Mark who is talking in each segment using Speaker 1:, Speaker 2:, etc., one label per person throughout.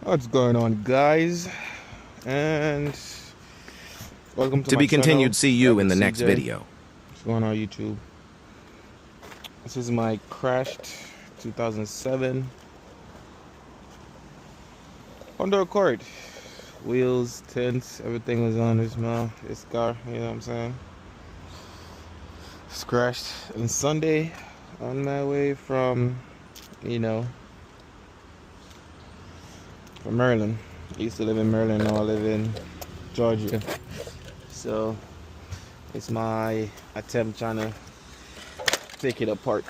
Speaker 1: What's going on, guys? And welcome to
Speaker 2: To
Speaker 1: my
Speaker 2: be
Speaker 1: channel.
Speaker 2: continued. See you in the next
Speaker 1: CJ.
Speaker 2: video.
Speaker 1: What's going on, YouTube? This is my crashed 2007 Honda Accord. Wheels, tints, everything was on this car. You know what I'm saying? It's crashed on Sunday on my way from, from Maryland. I used to live in Maryland. Now I live in Georgia. So it's my attempt trying to take it apart.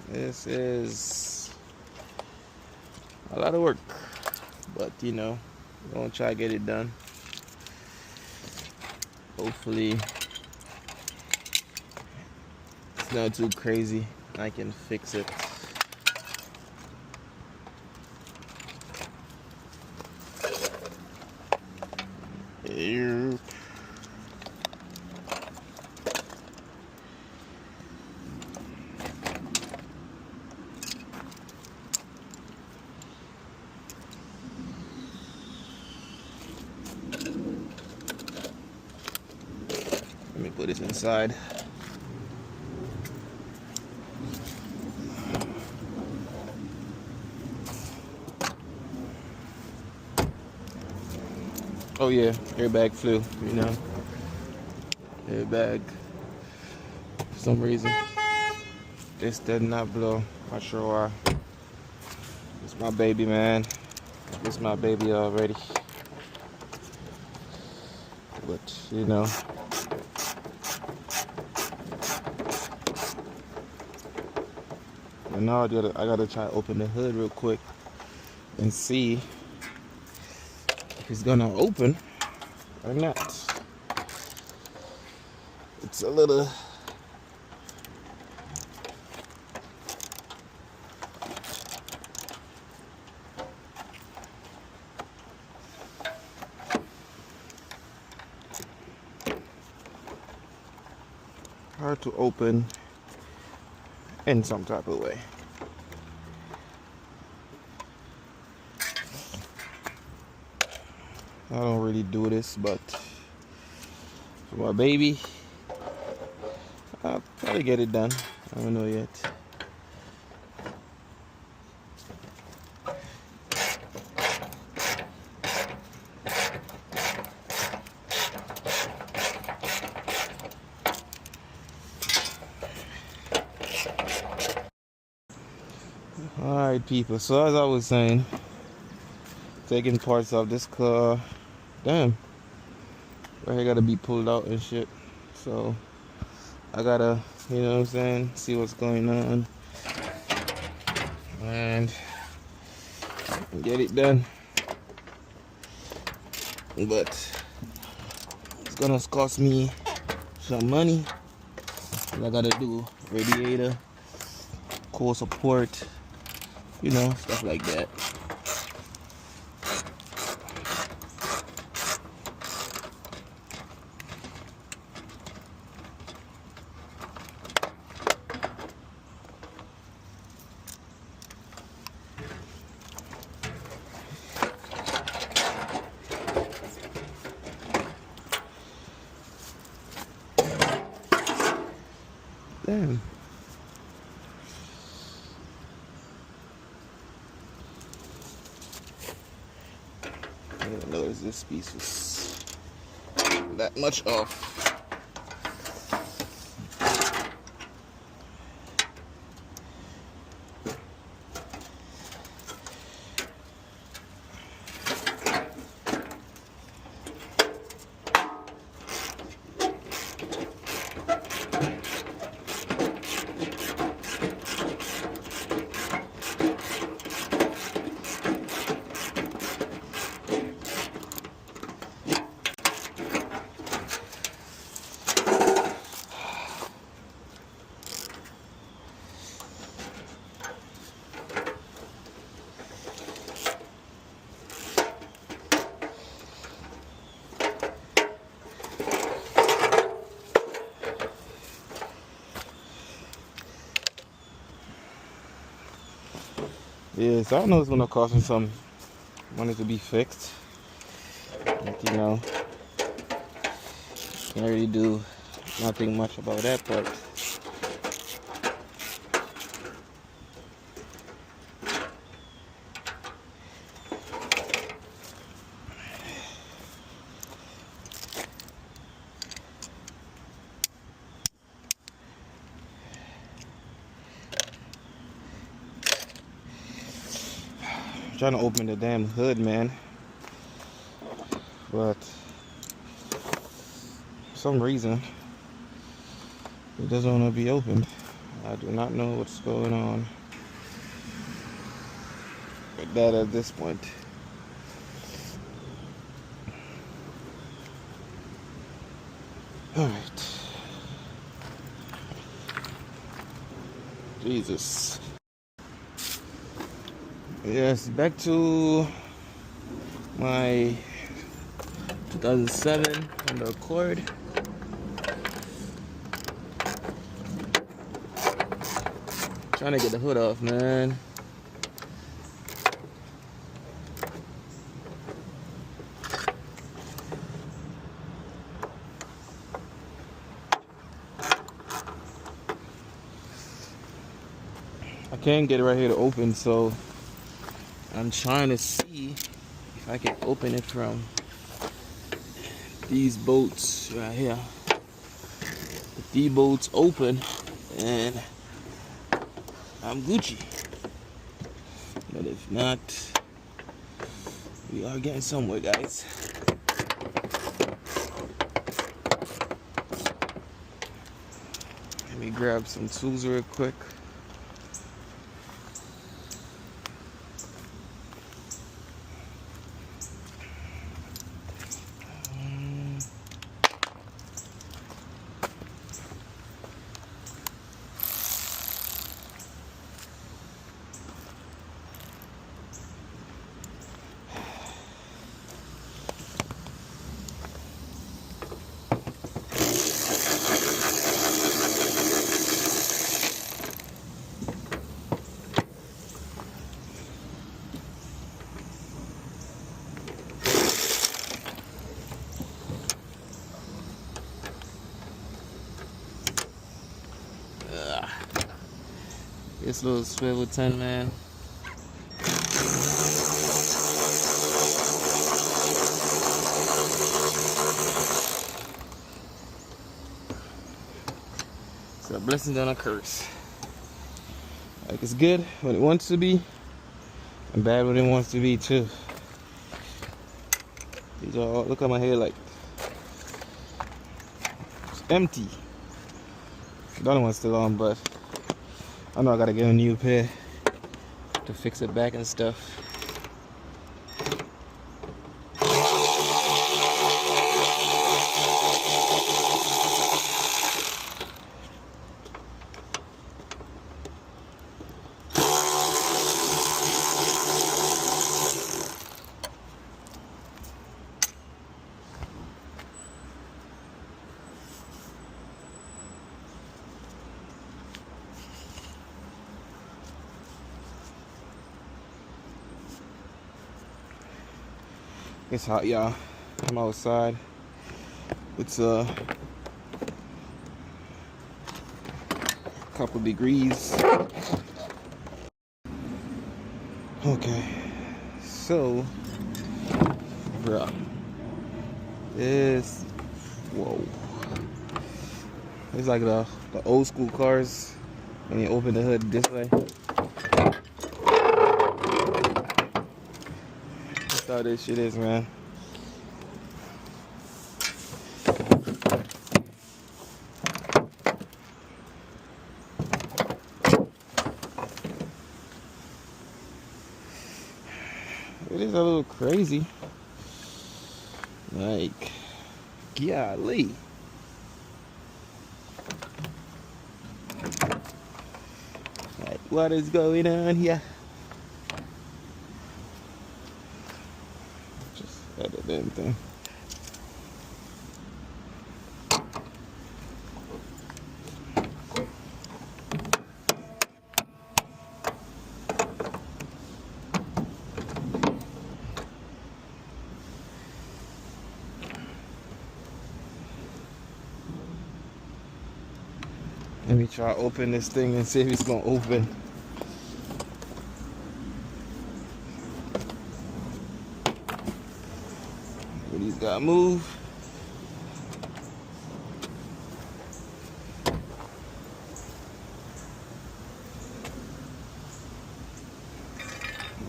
Speaker 1: This is a lot of work, but we're gonna try to get it done. Hopefully it's not too crazy. I can fix it. Here. Let me put this inside. Oh yeah, airbag flew, Airbag. For some reason. This did not blow. Not sure why. It's my baby, man. It's my baby already. But and now I gotta try to open the hood real quick and see if it's gonna open or not. It's a little hard to open in some type of way. I don't really do this, but for my baby, I'll probably get it done. I don't know yet. Alright, people, so as I was saying, taking parts of this car, damn, right here gotta be pulled out and shit. So I gotta, see what's going on and get it done. But it's gonna cost me some money. I gotta do radiator, core support, stuff like that. Damn. I didn't notice this piece was that much off. Yeah, so I know it's gonna cost me some money to be fixed. But, you know, can't really do nothing much about that part. I'm trying to open the damn hood, man, but for some reason it doesn't want to be opened. I do not know what's going on with that at this point. All right. Jesus. Yes, back to my 2007 Honda Accord. Trying to get the hood off, man. I can't get it right here to open, so I'm trying to see if I can open it from these bolts right here. If these bolts open, and I'm Gucci. But if not, we are getting somewhere, guys. Let me grab some tools real quick. This little swivel 10, man. It's a blessing and a curse. Like, it's good when it wants to be, and bad when it wants to be too. These are all, look at my hair, like it's empty. The other one's still on, but I know I gotta get a new pair to fix it back and stuff. It's hot, y'all. I'm outside. It's a couple degrees. Okay, so, bruh, this, whoa. It's like the old school cars when you open the hood this way. That's how this shit is, man. It is a little crazy. Like, golly. Like, what is going on here? Just had that damn thing. Let me try to open this thing and see if it's gonna open. These gotta move.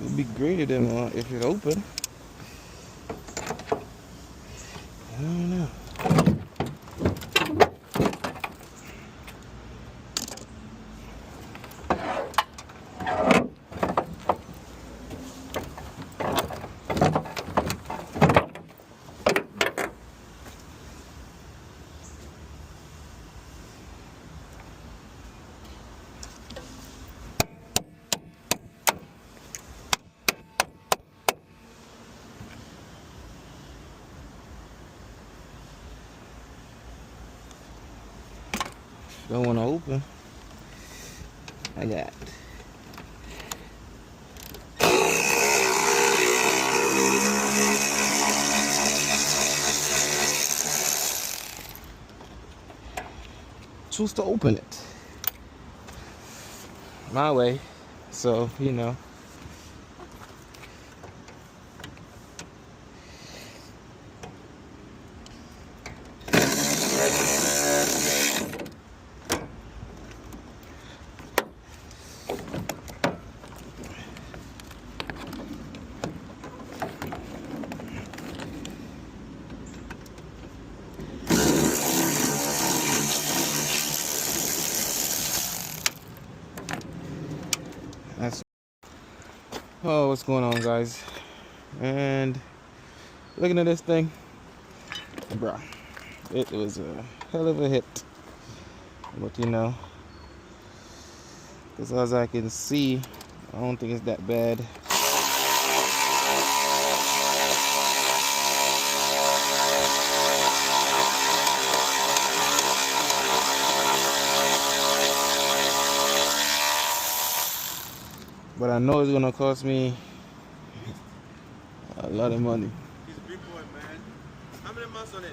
Speaker 1: It'd be great if it opened. I don't know. Don't want to open. I got. Choose to open it my way, so you know. That's what's going on, guys? And looking at this thing, bruh, it was a hell of a hit. But you know, as far as I can see, I don't think it's that bad. But I know it's gonna cost me a lot of money.
Speaker 2: He's a big boy, man. How many months on it?